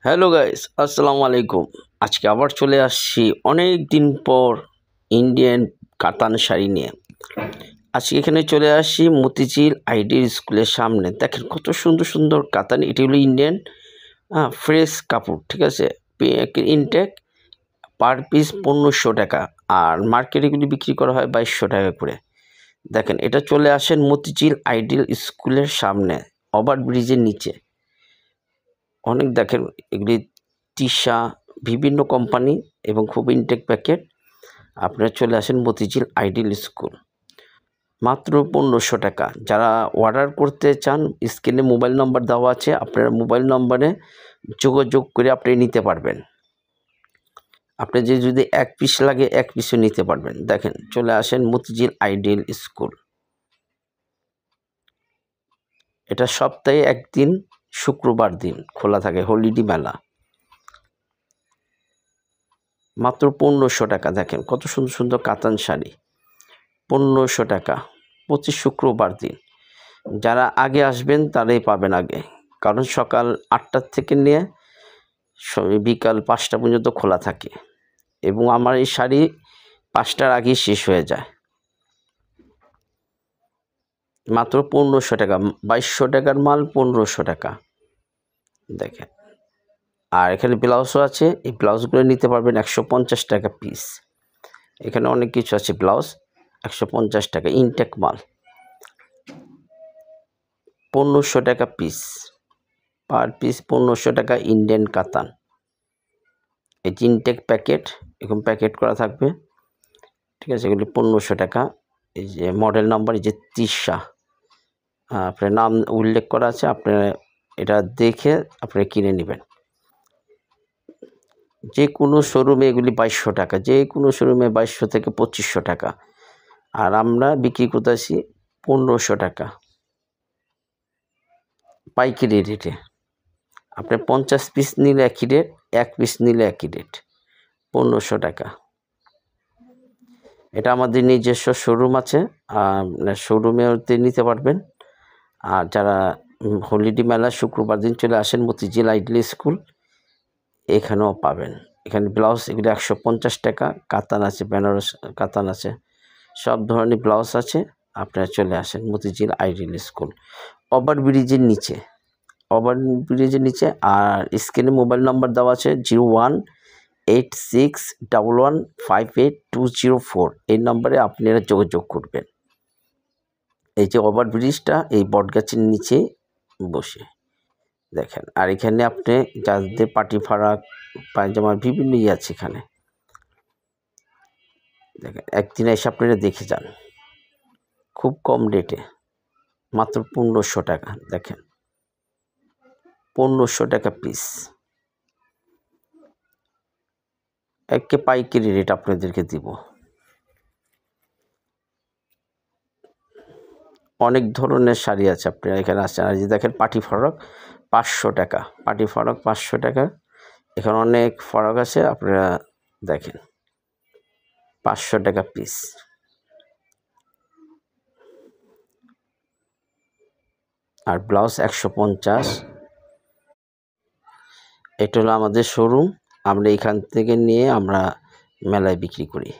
Hello guys, আসসালামু আলাইকুম। আজকে আবার চলে আসছি অনেক দিন পর ইন্ডিয়ান কাতান শাড়ি নিয়ে। আজকে এখানে চলে আসছি মতিঝিল আইডিয়াল স্কুলের সামনে। দেখেন কত সুন্দর সুন্দর কাতান। এটি হলো ইন্ডিয়ান ফ্রেশ কাপড়, ঠিক আছে। ইনটেক পার পিস 1500 টাকা, আর মার্কেটে এগুলি বিক্রি করা হয় 2200 টাকা করে। দেখেন, এটা চলে আসেন মতিঝিল আইডিয়াল স্কুলের সামনে, ওভারব্রিজের নিচে। অনেক দেখেন এগুলি টিশা, বিভিন্ন কোম্পানি এবং খুব ইনটেক প্যাকেট। আপনারা চলে আসেন মতিঝিল আইডিয়াল স্কুল, মাত্র 1500 টাকা। যারা অর্ডার করতে চান, স্ক্রিনে মোবাইল নম্বর দেওয়া আছে, আপনারা মোবাইল নম্বরে যোগাযোগ করে আপনি নিতে পারবেন। আপনি যদি এক পিস লাগে এক পিসও নিতে পারবেন। দেখেন, চলে আসেন মতিঝিল আইডিয়াল স্কুল। এটা সপ্তাহে একদিন শুক্রবার দিন খোলা থাকে, হলিডে মেলা। মাত্র 1500 টাকা। দেখেন কত সুন্দর সুন্দর কাতান শাড়ি, 1500 টাকা, প্রতি শুক্রবার দিন। যারা আগে আসবেন তারাই পাবেন আগে, কারণ সকাল 8টা থেকে নিয়ে বিকাল 5টা পর্যন্ত খোলা থাকে, এবং আমার এই শাড়ি 5টার আগেই শেষ হয়ে যায়। মাত্র 1500 টাকা, 2200 টাকার মাল 1500 টাকা। দেখেন, আর এখানে ব্লাউজও আছে। এই ব্লাউজগুলো নিতে পারবেন 150 টাকা পিস। এখানে অনেক কিছু আছে। ব্লাউজ 150 টাকা, ইনটেক মাল। 1500 টাকা পিস, পার পিস 1500 টাকা। ইন্ডিয়ান কাতান, এই ইনটেক প্যাকেট, এরকম প্যাকেট করা থাকবে, ঠিক আছে। এগুলি 1500 টাকা। এই যে মডেল নাম্বার, এই যে তিশা, আপনার নাম উল্লেখ করা আছে। আপনারা এটা দেখে আপনারা কিনে নেবেন। যে কোনো শোরুমে এগুলি 2200 টাকা, যে কোনো শোরুমে 2200 থেকে 2500 টাকা, আর আমরা বিক্রি করতেছি 1500 টাকা পাইকারি রেটে। আপনি 50 পিস নিলে একই রেট, 1 পিস নিলে একই রেট, 1500 টাকা। এটা আমাদের নিজস্ব শোরুম আছে, শোরুমেও নিতে পারবেন। আর যারা হলিডে মেলা শুক্রবার দিন চলে আসেন মতিঝিল আইডিয়াল স্কুল, এখানেও পাবেন। এখানে ব্লাউজ এগুলো 150 টাকা। কাতান আছে, বেনারস কাতান আছে, সব ধরনের ব্লাউজ আছে। আপনারা চলে আসেন মতিঝিল আইডিয়াল স্কুল, ওভারব্রিজের নিচে, ওভারব্রিজের নিচে। আর স্ক্রিনে মোবাইল নাম্বার দেওয়া আছে 01861158 204। এই নম্বরে আপনারা যোগাযোগ করবেন। এই যে ওভারব্রিজটা, এই বটগাছের নিচে বসে দেখেন। আর এখানে আপনি যাদের পাটি ফারাক, পায়জামা, বিভিন্ন আছে এখানে। দেখেন, একদিন এসে আপনারা দেখে যান, খুব কম রেটে, মাত্র 1500 টাকা। দেখেন, 1500 টাকা পিস, একে পাইকারি রেট আপনাদেরকে দিব। অনেক ধরনের শাড়ি আছে, আপনারা এখানে আসছেন। আর যে দেখেন পাটি ফরক 500 টাকা, পাটি ফরক 500 টাকা। এখানে অনেক ফরক আছে, আপনারা দেখেন, 500 টাকা পিস। আর ব্লাউজ 150। এটা হলো আমাদের শোরুম, আমরা এখান থেকে নিয়ে আমরা মেলায় বিক্রি করি।